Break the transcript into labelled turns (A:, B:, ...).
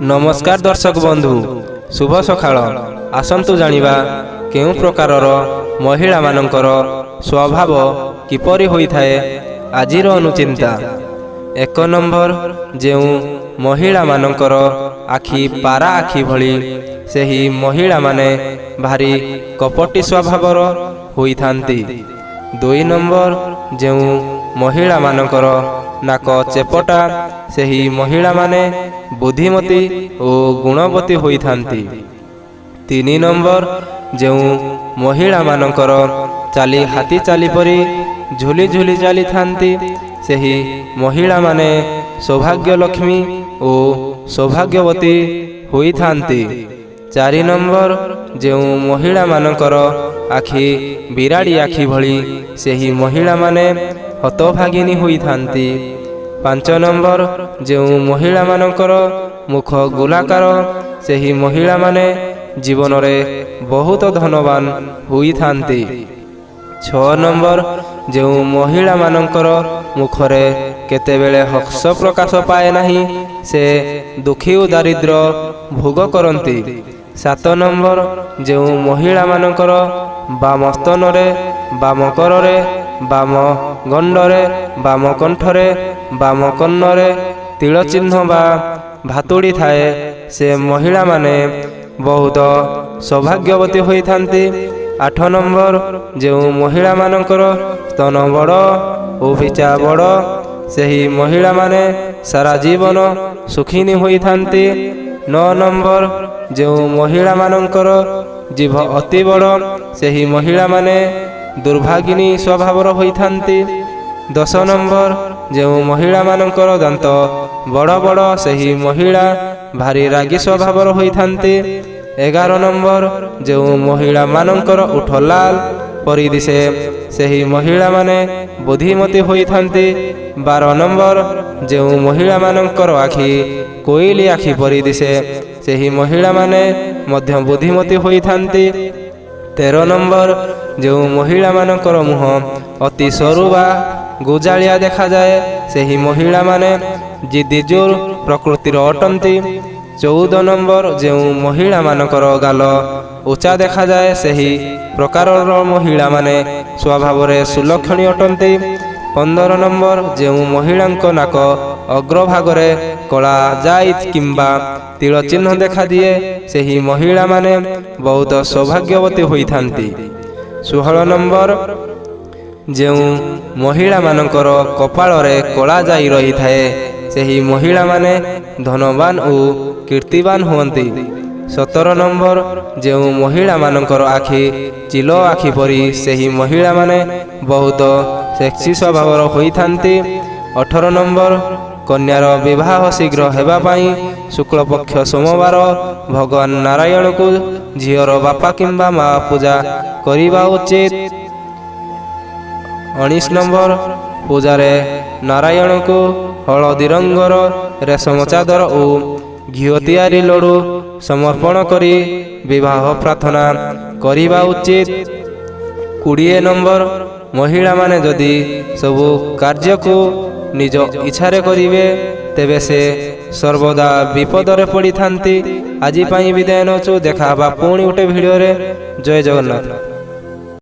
A: नमस्कार दर्शक बंधु, शुभ सकाळ। आसंतु जानिबा केउ प्रकारर महिला मानकर स्वभाव किपरि होइथाए आजिर अनुचिंता। 1 नंबर, जेउ महिला मानकर आखि पारा आखि भली सेही महिला माने भारी कपटी स्वभावर होइथांती। 2 नंबर, जेउ महिला मानकर नाक चेपटा सेही महिला माने बुद्धिमती और गुणवती होइथांती। 3 नंबर, जेउ महिला मानकर चाली हाथी चाली परी झुली झुली चाली थांती सेही महिला माने सौभाग्य लक्ष्मी और सौभाग्यवती होइथांती। 4 नंबर, जेउ महिला मानकर आखि बिराड़ी आखि भली सेही महिला माने हतभागिनी होइथांती। 5 नंबर, जेउ महिला मानकर मुख गोलाकार सेही महिला माने जीवन रे बहुत धनवान होइथांती। 6 नंबर, जेउ महिला मानकर मुखरे केतेबेले हर्ष प्रकाश पाए नहीं से दुखी और दारिद्र भोग करती। 7 नंबर, जेउ महिला मानकर बाम स्तनरे बाम कररे बाम गंडरे बाम कंठरे बाम कन्नरे तिल चिन्ह बा भातुड़ी थाए से महिला माने बहुत सौभाग्यवती होइथांती। 8 नंबर, जेउ महिला मानकर स्तन बड़ और फिचा बड़ सेही महिला माने सारा जीवन सुखिनी होइथांती। 9 नंबर, जेउ महिला मानकर जीभ अति बड़ सेही महिला माने दुर्भागिनी स्वभावर होइथांती। 10 नंबर, जेउ महिला मानकर दांत बड़ बड़ सेही महिला भारी रागी स्वभावर होइथांती। 11 नंबर, जेउ महिला मानकर उठ लाल परी दिसे सेही महिला माने बुद्धिमती होइथांती। 12 नंबर, जेउ महिला मानकर आखि कोइली आखि परी दिसे सेही महिला माने मध्य बुद्धिमती होइथांती। 13 नंबर, जेउ महिला मानकर मुह अति सरू बा गुजालिया देखा जाए सेही महिला माने जिद्दीजोर प्रकृतिर अटंती। 14 नंबर, जेउ महिला मानकर गाल उच्चा देखा जाए सेही प्रकारर महिला माने स्वभाव रे सुलक्षणी अटंती। 15 नंबर, जेउ महिलांक नाक अग्रभागरे कला जाई किंबा तिल चिन्ह देखा दिए सेही महिला माने बहुत सौभाग्यवती होइथांती। 16 नंबर, जेउ महिला मानकर कपाल रे कला जाई रही थाए सेही महिला माने धनवान और कीर्तिवान होंती। 17 नंबर, जेउ महिला मानकर आखि चिलो आखि परी सेही महिला माने बहुत सेक्सी स्वभावर होइथांती। 18 नंबर, कन्यार विवाह शीघ्र हेबा पाई शुक्ल पक्ष सोमवार भगवान नारायण को झीर बापा किंबा माँ पूजा करिबा उचित। 19 नंबर, पूजारे नारायण को हलदी रंगर रेशम चादर और घिओ तैयारी लडू समर्पण करी विवाह प्रार्थना करिबा उचित। 20 नंबर, महिला माने जदि सबु कार्य को निज इच्छारे करिवे तेबे से सर्वदा विपदरे पड़ी थांती। आज पाई विदाय नौचु, देखा पुणी गोटे भिडियो रे। जय जगन्नाथ।